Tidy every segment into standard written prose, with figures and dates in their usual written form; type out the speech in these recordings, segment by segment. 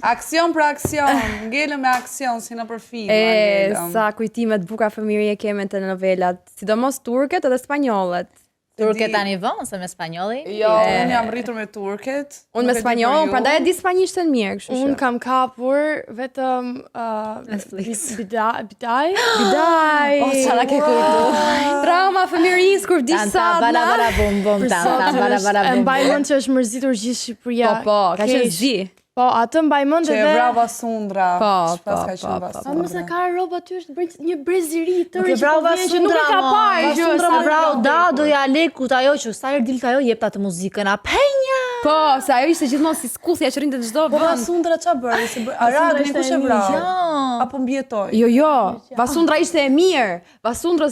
Aksion për aksion, ngelëm me aksion si në për film. Sa kujtimet buka fëmijërie keme të novelat, sidomos turket edhe spanjollet. Turket tani vonë se me spanjolli? Jo, unë jam rritur me turket. Unë me spanjollën, prandaj e di spanjishtën mirë, kështu që. Unë kam kapur vetëm Netflix. Bidaj. O, çfarë ke kujtu? Trauma fëmijërisë kur vdiq sa. Bala bum bum E mbaj mend që është mërzitur gjithë Shqipëria. Po, ka qenë zi. Po, atë mbaj mend Që e edhe brava Sundra. Po. Mëse ka rroba ty është një breziri tërë që brava po vjen që nuk e ka parë. Sundra bravo, da doja lekut ajo që sa herë dilte ajo jepta të muzikën. A penja. Po, se ajo ishte gjithmonë si skusja që rinte në çdo Po vend. Vasundra ç'a bëri? Aragni kush e vrau? Apo mbjetoi? Jo, Vasundra ishte e mirë. Vasundra?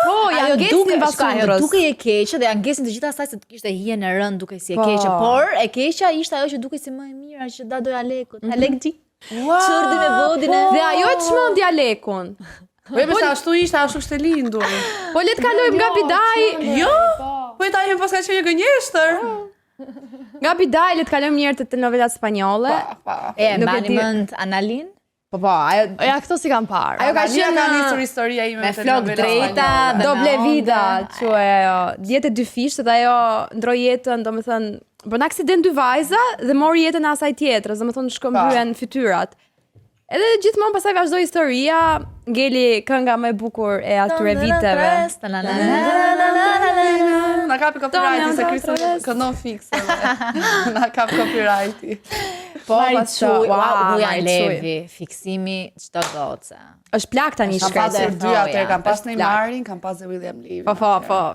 Po, ja ngesin Vasundrës. Duke e keqe dhe ja ngesin të gjitha asaj se kishte hijen e rënd duke si e keqe, por e keqja ishte ajo që dukej si më e mira që da doja lekut. Alek ti. Çordin e vodin e. Dhe ajo e çmend dialekun. Po e përsa ashtu ishte, ashtu ishte lindur. Po le të kalojmë nga Bidaj. Jo? Po e ta jem pas ka qenë gënjeshtër. Nga Bidaj le të kalojmë një herë te telenovelat spanjolle. E mbani mend Analin? Po, ajo Ja, këto si kam parë. ajo ka Ka qenë nisur historia ime Me flok drejta, Doble vida, quaj ajo. Djetë dy fishtë dhe ajo ndroi jetën, domethënë, bën aksident dy vajza dhe mori jetën e asaj tjetrës, domethënë shkëmbryen fytyrat. Edhe gjithmonë pastaj vazhdoi historia, ngeli kënga më e bukur e atyre viteve. Na kapi copyrighti se Krista këndon fikse. Na kap copyrighti. Po, Huja Levi, fiksimi çdo goce. Është plak tani Kam pasur shkretë. dy atër, kam pas Është Neymarin, kam pas dhe William Levy. Po,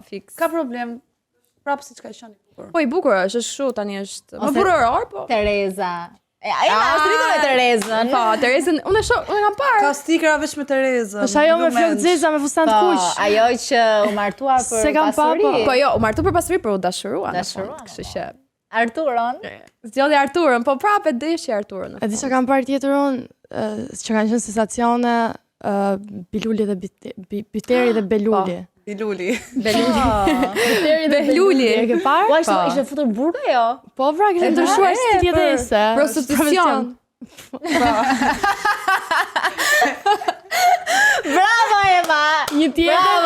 fiks. Ka problem, prapë si që ka qenë i bukur. Po i bukur është kështu tani është. Më buroror, po. Tereza. Ai na stritur me Terezën. Po, Terezën, unë kam parë. Ka stikra veç me Terezën. Është ajo me flok zeza me fustan të kuq. Ajo që u martuar për Se kam pa, pasuri. Po jo, u martu për pasuri, për u dashuruan. Dashuruan, Kështu që Arturon. zgjodhi Arturën, po prapë deshi Arturën. E di që kam parë tjetër unë, që kanë qenë sensacione, Biluli dhe Biteri dhe Beluli. Biluli. Biteri dhe Beluli. E ke parë? Po ishte futur burrë jo? Po, pra, kishte ndryshuar stilje dhe ese. Prostitucion. Bravo Eva. Një tjetër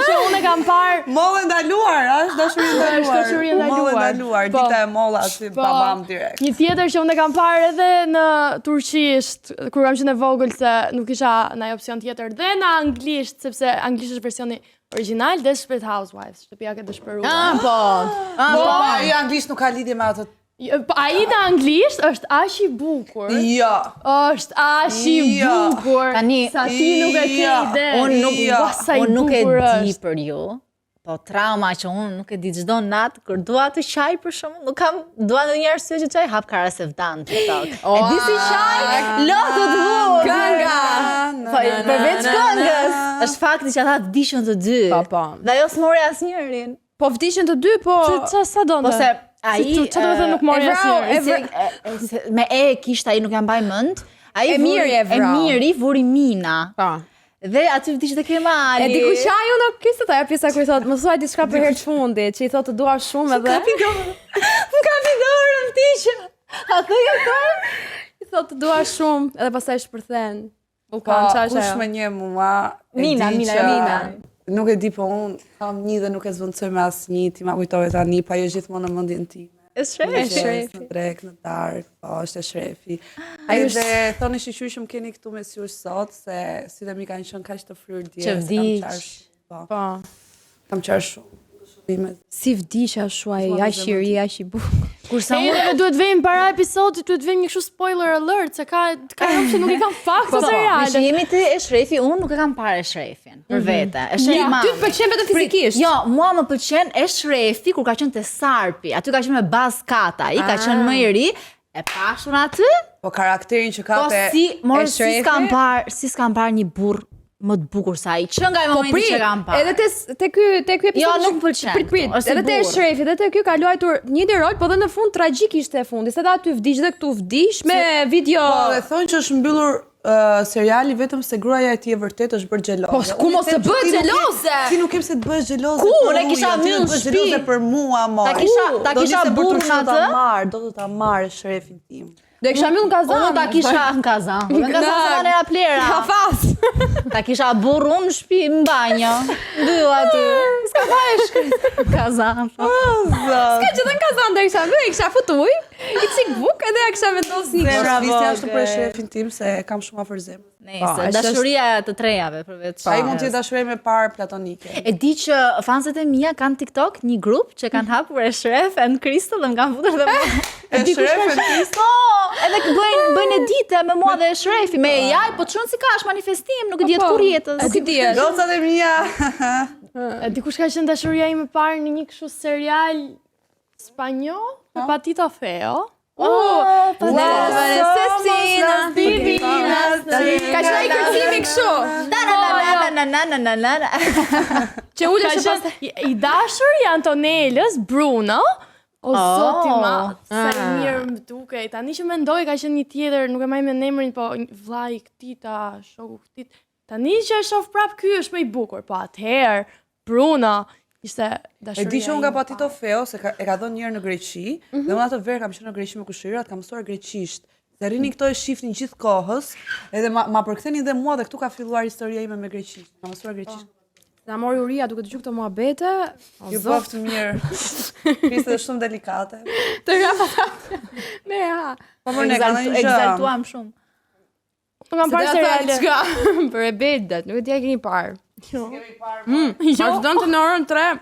që unë e kam parë. Mollë ndaluar, është dashuri ndaluar. Është dashuri ndaluar. Mollë ndaluar, Po. dita e molla si babam direkt. Një tjetër që unë e kam parë edhe në turqisht, kur kam qenë e vogël se nuk isha në opsion tjetër, dhe në anglisht, sepse anglisht është versioni original, Desperate Housewives, shtëpia ke dëshpëruar. Po, ai anglisht nuk ka lidhje me atë. Ai në anglisht është aq i bukur. Jo. Është aq i bukur. Tani, sa ti nuk e ke ide. Unë nuk e di për ju. Po trauma që unë nuk e di çdo natë kur dua të qaj për shkakun, nuk kam dua ndonjë arsye që çaj hap Kara Sevdan TikTok. E di si qaj, lotët vur. Kënga. Po përveç këngës, është fakti që ata vdishën të dy. Po. Dhe ajo s'mori asnjërin. Po vdishin të dy, po. Sa donte? Po se ai çfarë do të thënë nuk mori asnjërin? Me e kishte ai nuk jam mbaj mend. Ai Emiri vuri Mina. Po. Dhe aty vdiq dhe Kemali. E di ku qaju në kështë të ajo pjesa ku i thotë, më thuaj diçka për herë të fundit, që i thotë të dua shumë edhe. Më kapi dorën vdiqë. A thëja thërë? I thotë të dua shumë, edhe pastaj shpërthen. Vulkan, çfarë Kush ajo? më njeh mua? Mina. Nuk e di, po unë kam një dhe nuk e zvendçoj me asnjë, ti ma kujtove tani, pa jo gjithmonë në mendjen time. Shrefi. Në drek, në dark, po, është e Shrefi. Edhe thoni shiqyshëm keni këtu me syush sot, se si dhe mi kanë qenë kaq të fryrë dje. Që vdiq. Po, kam qarë shumë. Si vdisha shuaj, aq i ri, aq i bukur. Kursa Unë duhet vejmë para episodit, duhet vejmë një kështu spoiler alert, se ka shumë që nuk i kam fakt ose Me reale. që jemi të e Shrefi, unë nuk e kam parë e Shrefin, për vete. E Shrefi ma. Ty të pëlqen vetëm fizikisht. Jo, mua më pëlqen e Shrefi kur ka qenë te Sarpi. Aty ka qenë me bazë kata, ai ka qenë më i ri. E pashun aty? Po karakterin që ka Po te si s'kam parë një burr më të bukur se ai. Që nga i momenti që kam parë. Edhe te ky episod. Jo, nuk më pëlqen. Prit. Është Edhe te burr. Shrefi, edhe te ky ka luajtur një rol, po dhe në fund tragjik ishte e fundi. Se da aty vdiq dhe këtu vdiq me video. Po, dhe thonë që është mbyllur seriali vetëm se gruaja e tij e vërtet është bërë xheloze. Po, ku mos të bëhet xheloze? Ti nuk kem se të bësh xheloze. Ku? për Ne kisha ujë, ti mbyll do të bësh shtëpi. xheloze për mua, mor. Ta kisha burrun atë? Do të ta marr Shrefin tim. Do e kisha mbyll në Kazan. Unë ta kisha në Kazan. Në Kazan era plera. Kafas. Ta kisha burr unë në shtëpi në banjo. Dy aty. S'ka fash. Kazan. S'ka që dhe në Kazan do e kisha mbyll, e kisha futuj. I cik buk edhe ja kisha vendos një Zemra visja është për shefin tim se kam shumë afërzim. Nëse dashuria të trejave përveç. Ai mund të jetë dashuria me parë platonike. E di që fanset e mia kanë TikTok, një grup që kanë hapur Eshref and Crystal dhe më kanë futur dhe mua. Eshref and Crystal? Po, edhe bëjnë edite me mua dhe Eshrefi, me AI, po çon si ka është manifestim, nuk e diet kur jetës. E ti dihet. Gocat e mia. Dikush ka qenë dashuria ime parë në një kështu serial spanjoll, me Patito Feo. Ka qenë ai kërcimi kështu. Që ulesh Ka qenë i dashur i Antonelës, Bruno. O zoti ma, sa i mirë më duke. Tani që mendoj ka qenë një tjetër, nuk e maj me emrin, po vllai i këtij ta shoku i këtij. Tani që e shoh prap ky është më i bukur, po atëherë Bruno ishte dashuria. E di që unë nga Patito Feo se e ka dhënë njërë në Greqi, dhe unë atë verë kam qenë në Greqi me kushërirat, kam mësuar greqisht. Se rini këto e shifnin gjithë kohës, edhe ma përktheni dhe mua dhe këtu ka filluar historia ime me greqisht. Kam mësuar greqisht. Na mori uria duke të gjuhë këtë muhabete. Ju bëft mirë. Kriste është shumë delikate. Të rapa me ha. Po për ne ka në një gjë. Exaltuam shumë. Nuk kam parë seriale. Për e bedet, nuk e t'ja keni parë. Jo. Vazhdon të në orën 3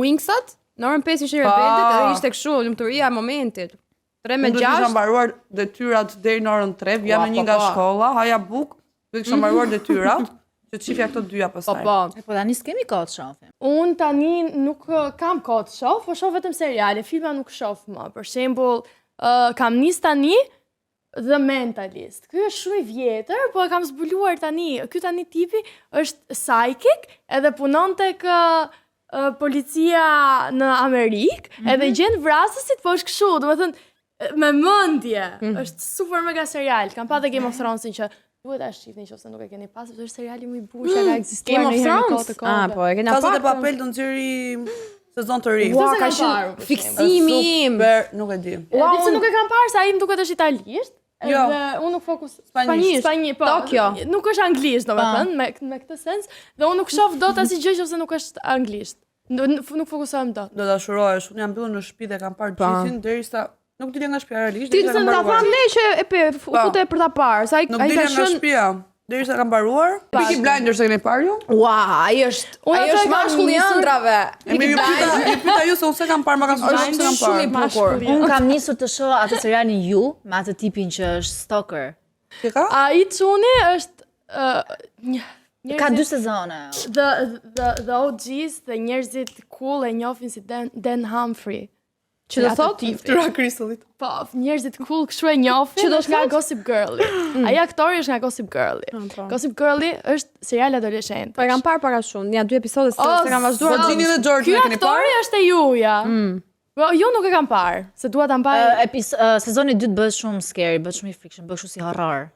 Wingsat, në orën 5 ishte rebedet edhe ishte kështu, lumturia e momentit. 3 me 6. Unë do të kisha mbaruar detyrat deri në orën 3, vija në një nga shkolla, haja buk, do të kisha mbaruar detyrat, që të shifja këto dyja pastaj. Po tani s'kemi kohë të shohim. Unë tani nuk kam kohë të shoh, po shoh vetëm seriale, filma nuk shoh më. Për shembull, kam nis tani The Mentalist. Ky është shumë i vjetër, po e kam zbuluar tani. Ky tani tipi është psychic, edhe punon tek policia në Amerikë, edhe gjen vrasësit, po është kështu, domethënë me mendje. Është super mega serial. Kam pa dhe Game of Thronesin që duhet ta shihni nëse nuk e keni pasur, është seriali më i bukur që ka ekzistuar Game of në Thrones. Ah, po e kena Kazat e parë. Papel do nxjerri sezon të ri. Ua, ka qenë fiksimi im. Super, nuk e di. Edhe se nuk e kam parë, se ai më duket është italisht. Jo. Edhe unë nuk fokus Spanjisht. Spanjisht, po. Tokyo. Nuk është anglisht, domethënë, me këtë sens, dhe unë nuk shoh dot asgjë nëse nuk është anglisht. Nuk fokusohem dot. Do ta shurohesh, unë jam mbyllur në shtëpi dhe kam parë gjithin derisa nuk dilja nga shtëpia realisht. Ti të ta tham ne që e pe fute për ta parë, sa ai Nuk ka dilja nga qenë. shtëpia. Derisa kam mbaruar. Peaky Blinders e keni parë ju? Ua, ai është mashkulli i ëndrave. E mirë, ju pyeta ju se unë se kam parë, ma kam thënë se kam Shumë i parë. bukur. Unë kam nisur të shoh atë serialin You me atë tipin që është stalker. Ti ka? Ai çuni është Ka 2 sezone. the OGs dhe njerëzit cool e njohin si Dan Humphrey. Që do thotë Fytyra Crystallit. Po, njerëzit cool kështu e njohin. Që do të nga Gossip Girl. Ai aktori është nga Gossip Girl. Gossip Girl është serial adoleshent. Po e kam parë para shumë, ja 2 episode se kam vazhduar. Po Ginny dhe George Ky e keni parë? aktori është e juja. Po jo nuk e kam parë, se dua ta mbaj. Sezoni 2 bëhet shumë scary, bëhet shumë i frikshëm, bëhet kështu si horror.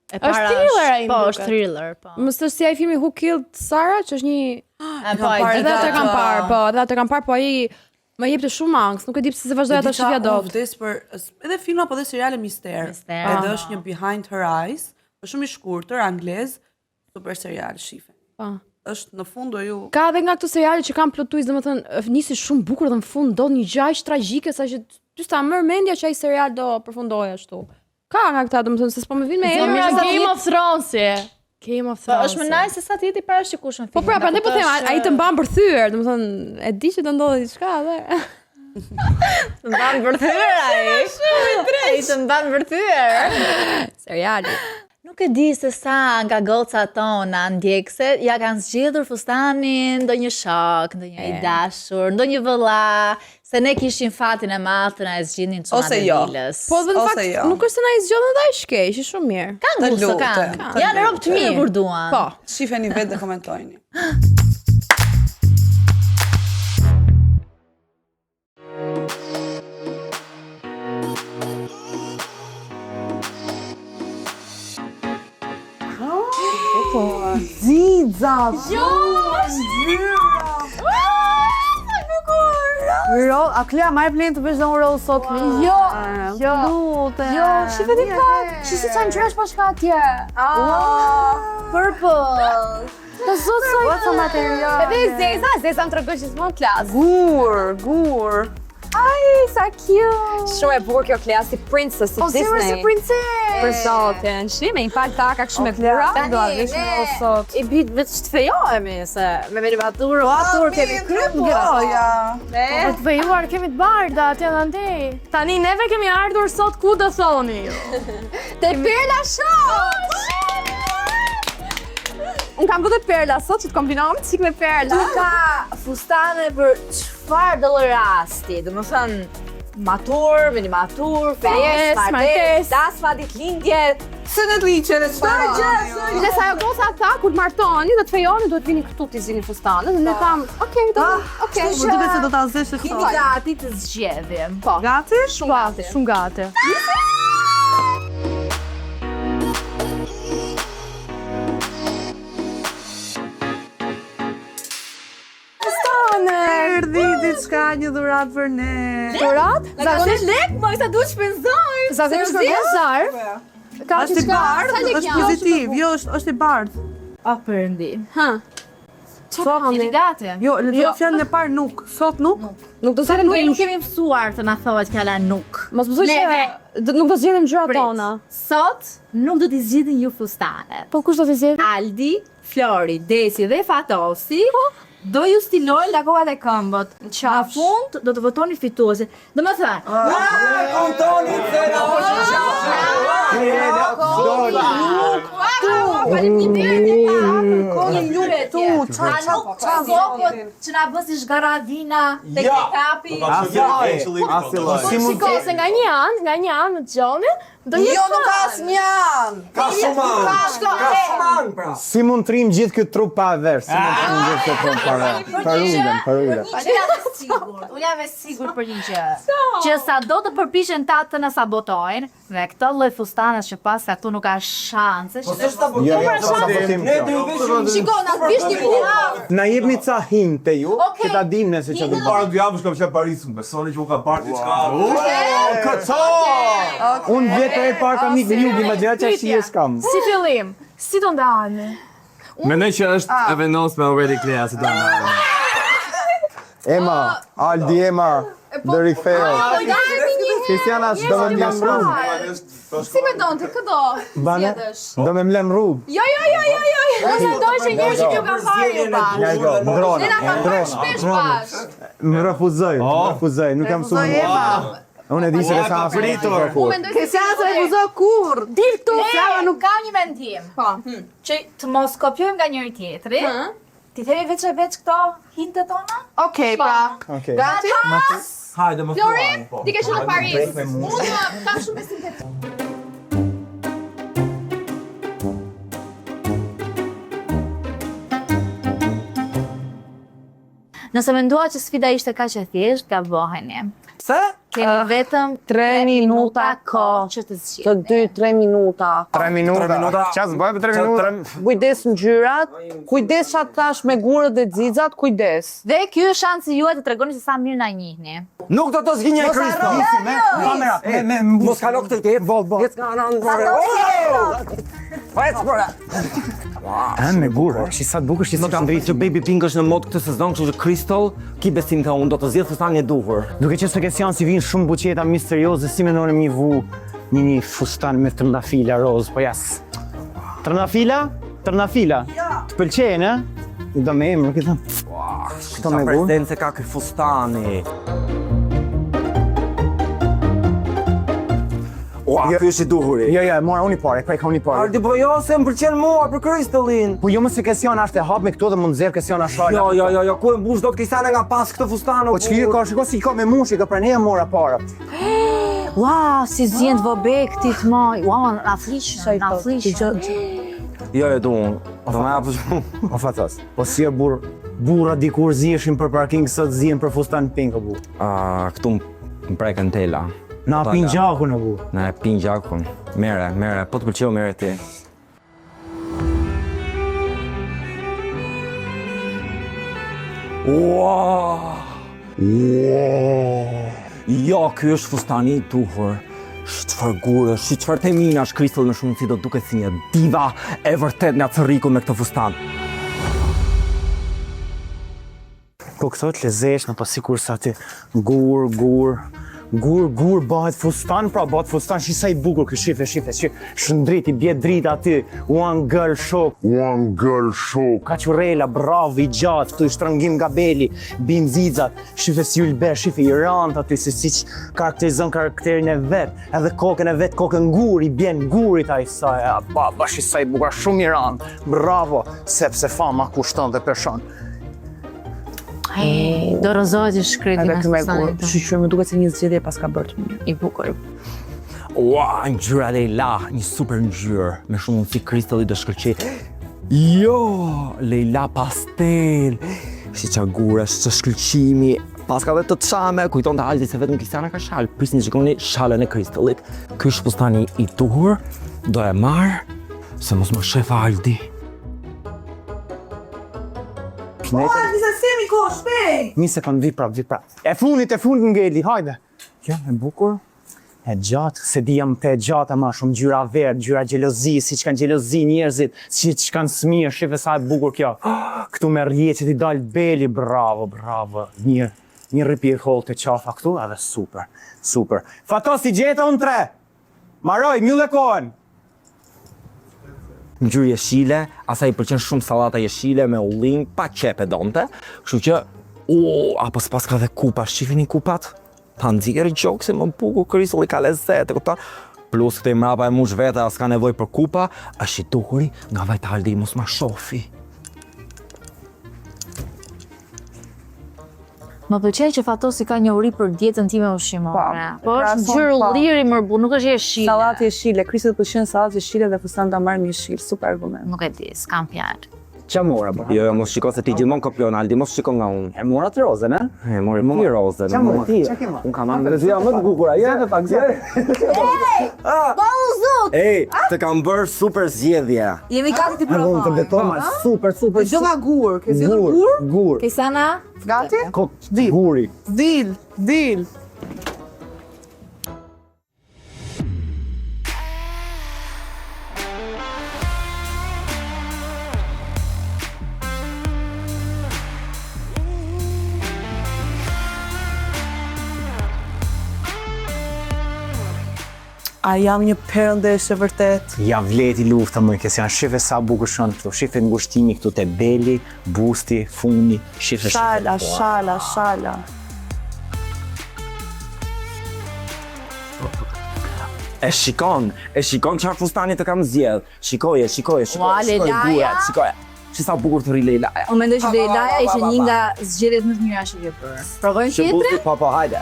Është thriller ai më Po, duket. është thriller, po. Mos është si ai filmi Who Killed Sarah, që është një Po, ai edhe atë kam parë, po, edhe atë kam parë, po ai më jep të shumë angst, nuk e di pse se vazhdoj ata shifja dot. Vdes për edhe filma po dhe seriale mister. Mister. Edhe është një Behind Her Eyes, është shumë i shkurtër, anglez, super serial shife. Po. Është në fund do ju Ka edhe nga këto seriale që kanë plot twist, domethënë nisi shumë bukur dhe në fund do një gjë aq tragjike sa që ty sta merr mendja që ai serial do përfundojë ashtu. Ka nga këta, domethënë se s'po më vjen me emra. Game of Thrones. Game of Po, Thrones. është më nice se sa ti jeti parashikueshëm film. Po pra, prandaj po them, ai të mban përthyer, domethënë e di që do ndodhi diçka edhe. Të mban vërthyr ai. Shumë i drejtë. Të mban vërthyr. Seriali. Nuk e di se sa nga gocat tona ndjekse ja kanë zgjedhur fustanin ndonjë shok, ndonjë i dashur, ndonjë vëlla, se ne kishim fatin e madh të na e zgjidhnin çunat Ose e jo. vilës. Po dhe në Ose fakt jo. nuk është se na i zgjodhen edhe ai shkeq, është shumë mirë. Kanë Të gusto, lutem, kanë. të Janë rob të mirë kur duan. Po. shifeni vetë dhe komentojni. Ziza! Jo! Roll, a Klea ma e vlen të bësh dhe unë roll sot? Jo, Lutem. jo, shife di ka, që si qanë qyresh pa shka atje. Purple. Të zot sa What's a material? Edhe Zeza më tregoj gjithmonë klas. Gur. Ai, sa cute. Shumë e bukur kjo Klea si princess si si Disney. princes. Për zotin, shime, i fal taka kështu me Klea, kura. do a vesh me roll sot. I bit vetë që të fejohemi, se me velivatur, atur kemi kryp Ja. Po të vejuar kemi të bardha atje në ndej. Tani neve kemi ardhur sot ku do thoni ju. Te Perla Show. Unë kam vëtë Perla sot që të kombinohem qik me Perla. Tu ka fustane për çfarë do rasti, do më thënë matur, minimatur, Fes, martes, martes. dasma, ditëlindje. Se në të liqe dhe çfarë? Dhe sa ajo goca tha, kur të martoni, do të fejoni, do të vini këtu t'i zini fustanët. Dhe ne tham, okej, okej. Më duket se do ta zesh të Jemi këto. gati të zgjedhim. Po, Gati? Shumë gati. Erdhi diçka një dhuratë për ne. Durat? Zakonisht lek, më sa duhet shpenzoj. Zakonisht kërkon zar. Ka Është i bardh, është pozitiv. Jo, është i bardh. A përëndi. Jeni Gati. Jo, le të fjalën e parë nuk. Sot nuk. nuk do të Se zgjedhim nuk kemi mësuar të na thuhet fjala nuk. Mos mësoj që nuk do të zgjedhim gjërat tona. Sot nuk do t'i zgjidhin ju fustanet. Po kush do të zgjedh? Aldi, Flori, Desi dhe Fatosi do ju stilojnë lagohat e këmbët. Në fund do të votoni fituesin. Do më thënë, që na bësi zgaradina te kapi. Shiko, se nga një anë në Gjoni, do jetë Jo, nuk ka asnjë. Si mund trim gjithë këtë trup pa ver? Si mund trim gjithë këtë trup pa ver? Parulem. Unë jam e sigurt për një gjë. Që sa do të përpiqen ta të na sabotojnë, me këtë lloj fustanesh që pas këtu nuk ka shanse. Jo, sabotim kjo. Shiko, na bish një punë. Na jepni ca hinte ju, që ta dim nëse çfarë do bëjmë. Para dy javësh kam qenë Paris, më besoni që u ka parë diçka. Këto! Unë vjetë e parë kam ikë në jug, imagjina që shijes kam. Si fillim, si do ndaheni? Mendoj që është e vendosme already Klea se do të. Emma, Aldi Emma, the refail. Kristiana, do me mlem rrugë. Si me donë të këdo? Bane, do me mlem rrugë. Jo. Ose do që njerë që ju ka parë ju pa. Ja i go, më drona, Ne na ka më parë drona. shpesh bash. Më refuzoj, nuk jam shumë. Unë e di se ka sa fritur. Mendoj se Kristiana se refuzoi kur. Dil këtu, Fjala nuk ka një mendim. Po. Që të mos kopjojmë nga njëri tjetri. Ti themi veç këto hinte tona? Okej, pra. Okej. Gati? Hajde më Flori, ti ke qenë në Paris. Unë kam shumë besim te ty. Nëse mendua që sfida ishte kaq e thjeshtë, gaboheni. Se? Keni vetëm 3 minuta kohë. që të zgjidhni. Të 2-3 minuta. 3 minuta. Qas bëj për 3 minuta? Kujdes ngjyrat, kujdes çat tash me gurët dhe xixat, kujdes. Dhe ky është shansi juaj të tregoni se sa mirë na njihni. Nuk do të zgjinjë e Kristo. Kamera. Me mos kalo këtë të Boll. Jetë nga anë. Fajt bora. Me gurë. Shi sa bukur shi sa ndrit që baby pink është në mod këtë sezon, kështu që Crystal, ki besim ka unë do të zgjidh fustanin e duhur. Duke qenë se ke seansi vinë shumë buqeta misterioze, si mendoni një vu një fustan me trëndafila roz, po jas. Trëndafila? Të pëlqen, e? I do me emër, këtë. Sa presidence ka ky fustani. Ua, ky është i duhuri. Jo, mora unë i pare, ka unë i pare. Ardi, po jo, se më pëlqen mua për Crystalin. Po jo më se Kesiona është e hap me këto dhe mund zerë Kesiona shala. Jo, ku e mbush do të Kristane nga pas këtë fustan. Po shiko si ka me mushi, ka pranë e mora para. Ua, si zjend vobek ti të maj. Ua, na frish. Jo, du unë. Do me apë shumë. O fatas, po si e burra dikur ziheshin për parking, sot zihen për fustan pink o bu. Këtu më prekën tela. Na pin gjakun o bu. Na e pin gjakun. Mere, po të pëlqeu mere ti. Ua! Jo, ky është fustani i tuhur. Çfarë gurë, çfarë theminash, Crystal më shumë si do duket si një diva e vërtet nga Cërriku me këtë fustan. Po këto të lezesh në po sikur sa ti gur bëhet fustan, pra bëhet fustan, shi sa i bukur kë shife, shëndrit i bje drita aty, one girl show. Kaqurela, bravo, i gjatë, këtu i shtrëngim nga beli, binzizat, shife si Ylber, shife i rant aty, si që karakterizon karakterin e vetë, edhe kokën e vetë, kokën gur, i bjen gurit a i saj, shi sa i bukur, shumë i rant, bravo, sepse fama kushton dhe person. Do rozohet i shkreti me fustanit. Shqyqyre më duket se një zgjedhje pas ka bërë të mirë. I bukur. Ua, ngjyra Leila, një super ngjyrë, me shumë si Crystal i do shkëlqej. Jo, Leila pastel. Si qa gura, që shkëlqimi. Paska dhe të çame, kujton të Aldi se vetëm Kristiana ka shal. Prisni shikoni shalën e Crystallit. Ky është fustani i tuhur, do e marr, se mos më shef Aldi. Një sekund, vi prap. E fundit ngeli, hajde. Kjo, e bukur. E gjatë, se di jam të e gjatë ma shumë gjyra verë, gjyra gjelozi, si që kanë gjelozi njerëzit, si që kanë smirë, shife sa e bukur kjo. Këtu me rje që ti dalë beli, bravo. Një ripir hol të qafa këtu, edhe super. Fatos, i gjeta unë 3. Maroj, mjulle kohën. Ngjyrë jeshile, asaj i pëlqen shumë sallata jeshile me ulling, pa qepe donte. Kështu që, apo s'pas ka dhe kupa, shifini kupat? Ta nxjerrë gjokë se më bukur Crystal i ka lezet, e kupton? Plus këtë i mrapa e mush vete, as ka nevoj për kupa, është i tuhuri nga Vajtaldi mos ma shofi. Më pëlqej që Fatosi ka një uri për dietën time ushqimore. Po është ngjyrë ulliri mërbu, nuk është jeshile. Sallatë jeshile, Crystal pëlqen sallatë jeshile dhe fustan ta marrë jeshil, super argument. Nuk e di, s'kam fjalë. Qa mora, bro? Jo, mos shiko se ti gjithmonë kopion, Aldi, mos shiko nga unë. E mora të rozën, e? E mori ti rozën. Qa mora ti? Qa ke ma? Unë kam ambrezia më të bukura, jene pak Ej, të kam bërë super zgjedhje. Jemi gati të provojmë. Të betoma, super. Jo nga gur, ke zgjedhur gur? Gur. Kisana? Gati? Guri. Dil. A jam një perëndesh e vërtet? Ja vleti lufta më kësë janë shife sa bukur shon këtu, shife ngushtimi këtu te beli, busti, funi, shife. Shala. E shikon çfarë fustani të kam zgjedh. Shikoje. Shikoje. Që sa bukur të ri Leila. Unë mendoj që Leilaja ishte një nga zgjedhjet më të mira që ke bërë. Provojmë tjetër? Po, hajde.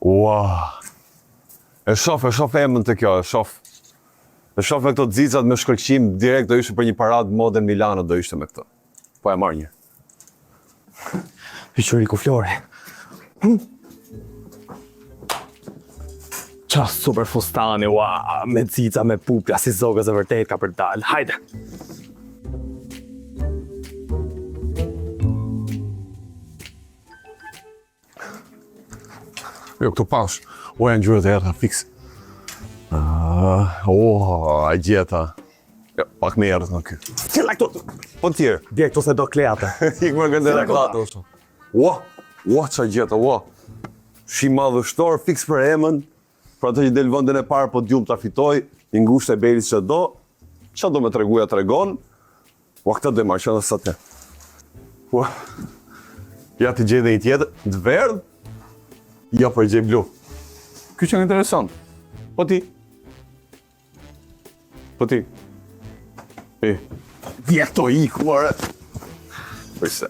Ua, e shof emën të kjo, e shof me këto dzicat me shkëlqim, direkt do ishte për një paradë mode në Milano, do ishte me këto. Po e marrë një. Hyqëriku Flore. Qa super fustani, me dzica, me pupja, si zogës e vërtet ka për dalë. Hajde! Jo, këtu pash, janë gjurët e erta, fix. A gjeta. Jo, pak me erët në kjo. Cila këtu? Po në tjerë. Bje këtu se do kleate. Ik më gëndë e klatë, oshtë. Qa gjeta, Shi madhështor, fix për emën, për atë që del vëndin e parë, po djumë ta fitoj, një ngusht e berit që do me treguja tregon, këtë dhe marrë që në sate. Ja t'i gjej dhe i tjetë, të verdh, jo për gjej blu. Ky që në interesant. Po ti. Vjeto iku, more. Përse.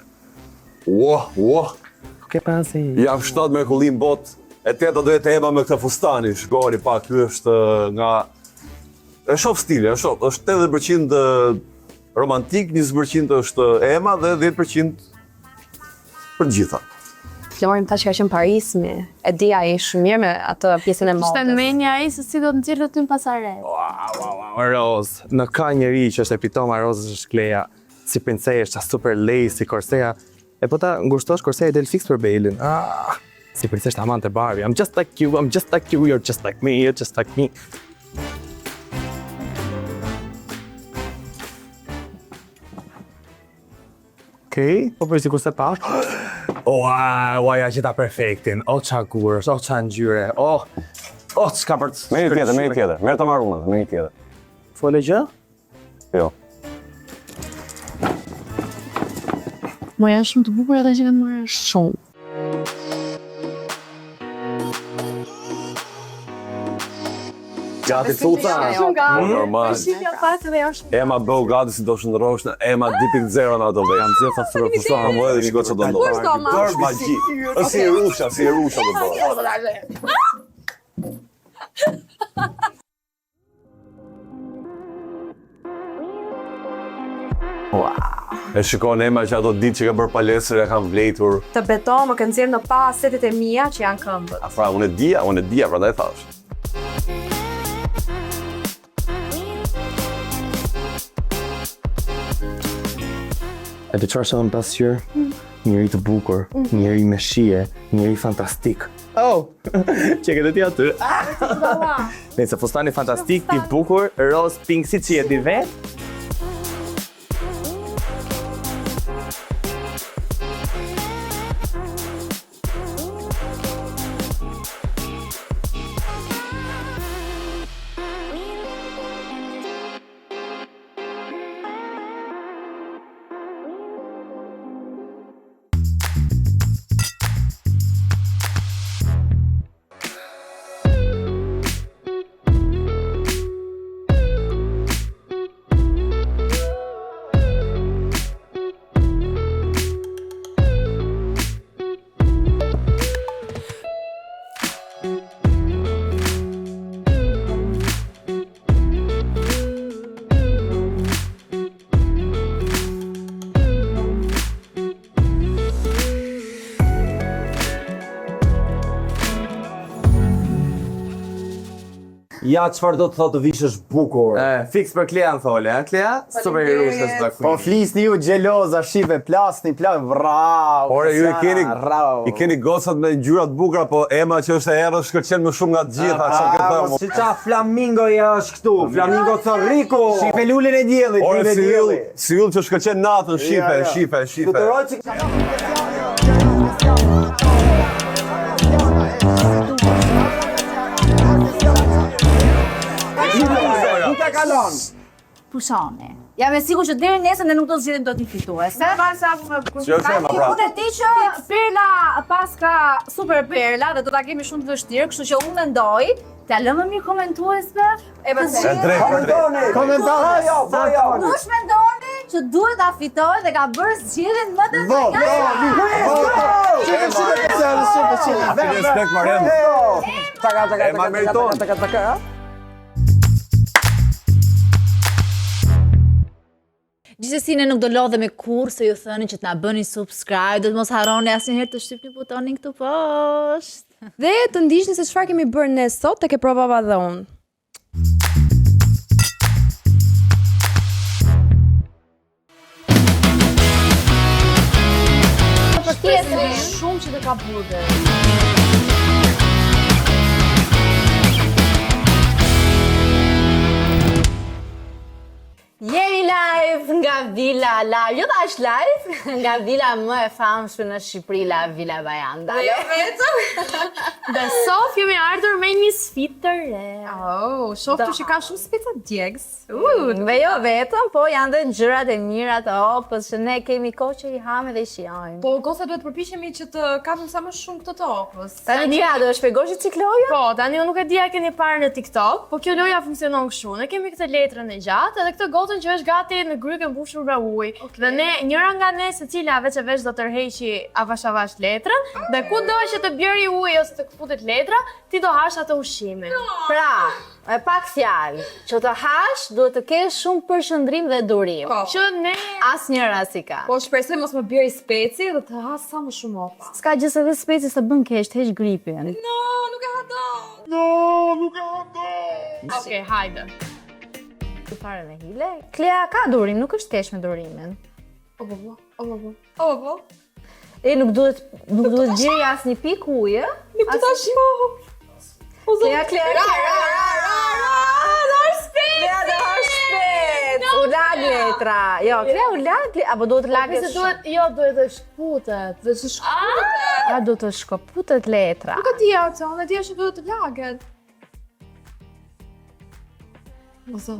Ke pasi. Jam 7 me kullim bot, e 8 do jetë ema me këtë fustani, shkoni pa, ky është nga... E shof stili, është 80% romantik, 20% është ema dhe 10% për gjitha. Florim tash ka qenë Paris me. E di ai shumë mirë me atë pjesën e modës. Ishte në menja ai se si do të nxjerrë ty në pasare. Rose, në ka njëri që është epitoma rozës është Klea, si princesha, super lacy, Corsair. E po ta ngushtosh Corsair del fix për Belin. Si princesha amante Barbie. I'm just like you, you're just like me, you're just like me. Okej, po përsi kurse pash. Ja gjitha perfektin. O qa gurës, o qa ngjyre, çka për të... Merri tjetër. Merr të marruna, merri tjetër. Fole gjë? Jo. Mo janë shumë të bukur ata që kanë marrë shumë. Gati tuta. Normal. Shifja fatë dhe janë shumë. Ema bëu gati si do shndrosh në Ema 2.0 në ato vetë. Jam gjithë afër për sa më edhe një gocë do ndodh. Është magji. Është si e rusha do bëj. E shikon Ema që ato ditë që ka bërë palestër e kam vlejtur. Të beton më kanë nxjerrë në pas setet e mia që janë këmbët. Afra, unë e dia, prandaj thash. E të qarë shëllën pasqyr, njëri të bukur, njëri me shije, njëri fantastik. Që këtë ti aty. Nëse fustani fantastik, ti bukur, rose, pink, si që jeti vetë. Ja, çfarë do të thotë të vishësh bukur? Fix për Klea në thole, Klea? Super heroes Black Queen. Po flisni ju xheloza, shive, plasni, bravo. Ore, ju i keni gocat me ngjyra të bukura, po Ema që është e errët shkëlqen më shumë nga të gjitha, çka ke thënë. Si qa flamingoja është këtu, flamingo Corrico. Shive lulin e diellit, Ore, lulin e diellit. si yll që shkëlqen natën, shife. Futuroj që... Kuka kalon? Pushoni. Jam e sigurt që deri nesër ne nuk do të zgjedhim dot një fituese. Unë e di që Perla pas ka super Perla dhe do ta kemi shumë të vështirë, kështu që unë mendoj t'ja lëmë mirë komentuesve. Komentoni. Kush mendoni që duhet ta fitojë dhe ka bërë zgjedhjen më të Respekt Marem. Ema meriton. Gjithsesi ne nuk do lodhemi kurrë se ju thënë që t'na bëni subscribe, do të mos harroni asnjëherë të shtypni butonin këtu poshtë. Dhe të ndiqni se çfarë kemi bërë ne sot tek e provava dhe unë. Shumë që të ka burë. Jemi live nga Villa Live, jo tash live, nga Villa më e famshme në Shqipëri, la Villa Bajanda. Dhe sot kemi ardhur me një sfidë të re. Shoftu që ka shumë spica djegës. Dhe jo vetëm, po janë dhe ngjyrat e mira të opës që ne kemi kohë që i hame dhe i shijojmë. Po, goca duhet përpiqemi që të kapim sa më shumë këtë të opës. Tani Mira, do të shpjegosh çik loja? Po, tani unë nuk e di a keni parë në TikTok, po kjo loja funksionon kështu. Ne kemi këtë letrën e gjatë edhe këtë gotën që është gati në gryk e mbushur me ujë. grupi. Dhe ne, njëra nga ne secila veç e veç do tërheqi avash letrën, dhe ku do që të bjeri ujë ose të futet letra, ti do hash atë ushimin. Pra, me pak fjalë, që të hash duhet të kesh shumë përshëndrim dhe durim. Që ne Asnjëra si ka. Po shpresoj mos më bjeri speci dhe të has sa më shumë opa. S'ka gjë se dhe speci të bën keq, të heq gripin. Okej, hajde. Të fare me hile. Klea ka durim, nuk është keq me durimin. E nuk duhet gjiri asnjë pikë ujë. Nuk të tash. Klea. Klea do hash shpejt. U lag letra. Jo, Klea u lag, apo duhet të lagësh? Duhet të shputet. Dhe të shputet. Ja, duhet të shkoputet letra. Nuk e di ato, unë e di që duhet të laget.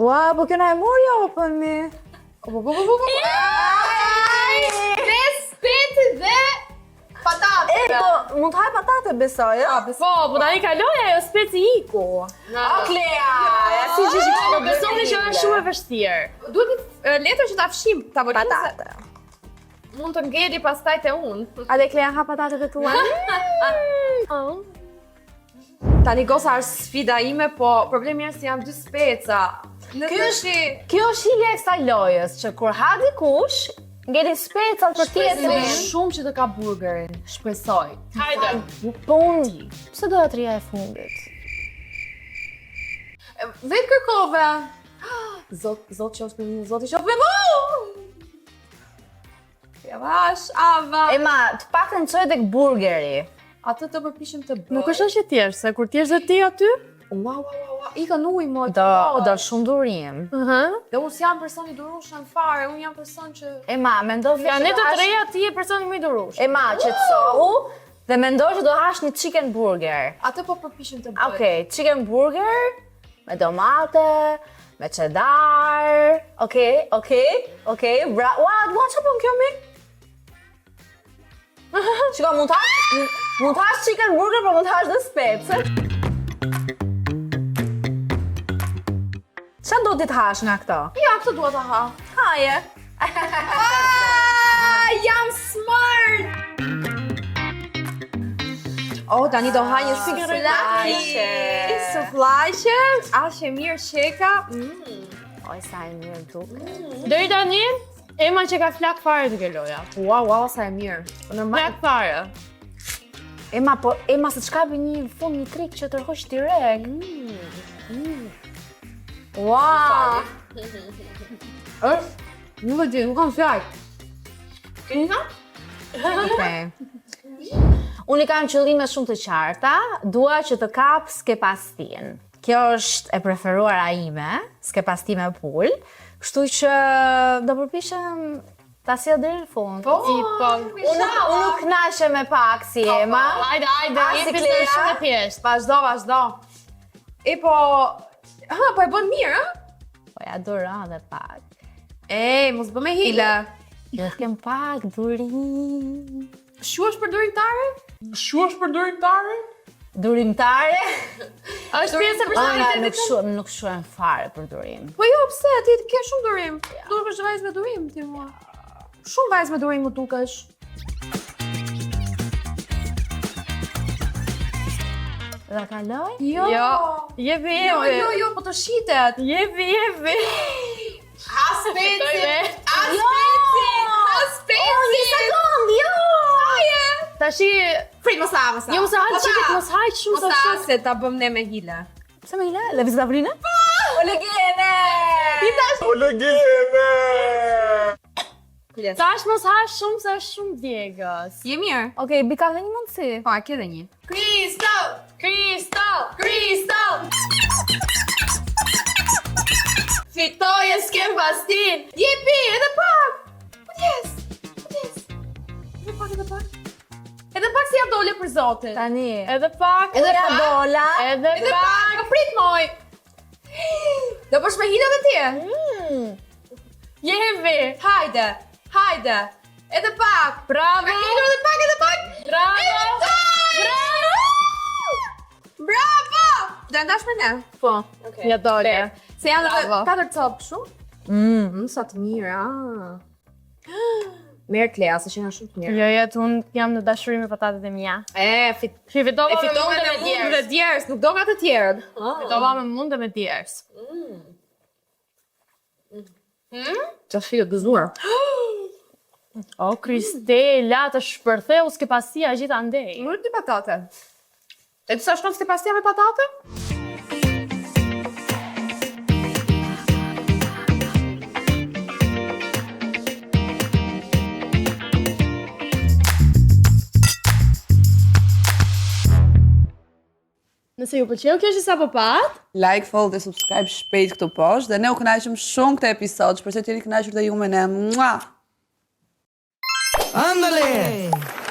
Ua, po kjo na e mori opën mi. Speci dhe patate. Po, mund të haj patate besoj, jo? Po tani kaloj ajo speci iku. Klea, Si gjë po besoni që është shumë e vështirë. Duhet letër që ta fshim tavolinë. patate. Mund të ngeli pastaj te unë. A dhe Klea ha patatet e tua? Tani gosa është sfida ime, po problemi është se janë 2 speca. Kjo është hile e kësaj lojës, që kur ha dikush, ngeli specat për tjetrin. Shumë që të ka burgerin, shpresoj. Hajde. Po unë, pse do të rria e fundit? Vetë kërkove. Zot qoftë me mua, zoti qoftë me mua. Javash, ava. Ema, të paktën çoj tek burgeri. Atë të përpishim të bëj. Nuk është që t'jesh, se kur t'jesh dhe ti aty, Wow, ika në ujë më. Do shumë durim. Dhe unë s'jam person i durueshëm fare, unë jam person që... Ema, mendo ja ne të treja ti je personi më i durueshëm. Ema, qetësohu dhe mendo që do hash një chicken burger. Atë po përpishim të bëj. Okej, chicken burger me domate, me cheddar. Okej. Ua, çfarë bën kjo mi? Shiko, mund të hash chicken burger, por mund të hash dhe specë. Çfarë do ti të hash nga këto? Ja, këtë dua ta ha. Haje. Jam smart! Tani do ha një suflaqe. Ashe mirë sheka. Oj, sa e mirë duke. Deri tani, Ema që ka flak fare të kjo loja. Wow, sa e mirë. Flak fare. Ema se çka bë një fund një trik që tërhoq direkt. Wow! Nuk e di, nuk kam fjallë. Kina? Unë i kam qëllime shumë të qarta, dua që të kap skepastin. Kjo është e preferuara ime, skepasti me pull, kështu që do përpishem ta sjell deri në fund. Unë nuk knaqem me pak si Ema. Hajde, jepi se shumë e thjeshtë. Vazhdo. Po e bën mirë, Po ja duron dhe pak. Mos bë me hile. Jo kem pak durim. Shu është për durimtare? Durimtare? Është pjesë e personalitetit. Nuk shuhem fare për durim. Po jo, pse? Ti ke shumë durim. Dukesh vajzë me durim ti mua. Shumë vajzë me durim më dukesh. Dhe kaloj? Jo. Jepi. Jo, po të shitet. Jepi. Ha speci. Një sekund, jo! Tashi, Prit, mos ha. jo mos hajt çiket, mos hajt shumë Mos ha se ta bëm ne me hile. Pse me hile? Lëviz lavrinë? Olegene! tash mos hash shumë se është shumë djegës. Je mirë. Okej, bika dhe një mundësi. Po, a ke dhe një. Kristal! Fitoje s'kem pastin! Jepi, edhe pak! Putjes! Edhe pak si ja dole për zotin. Tani. Edhe pak. Edhe ja dola. Edhe pak. Prit moj! Do bësh me hile dhe ti? Jepi. Hajde! Edhe pak! Bravo. Edhe pak! Bravo. Bravo! Do ndash me ne? Po. Ja dole. Se janë Bravo. edhe 4 copë shumë? Sa të mirë, Merë Klea, se që nga shumë të mirë. Jo, jetë, unë jam në dashuri me patatet e mia. Fitova me mund dhe djerës, nuk do nga të tjerët. Fitova me mund dhe me djerës. Qa shikë gëzuar. O, Kristela, të shpërtheu s'ke pasia gjithë andej. Nuk di patate. E të sa shton s'ke pasia me patate? Nëse ju pëlqeu kjo që sapo pat, Like, follow dhe subscribe shpejt këtu poshtë dhe ne u kënaqëm shumë këtë episod, shpresoj të jeni kënaqur dhe ju me ne. Mua! Ándale.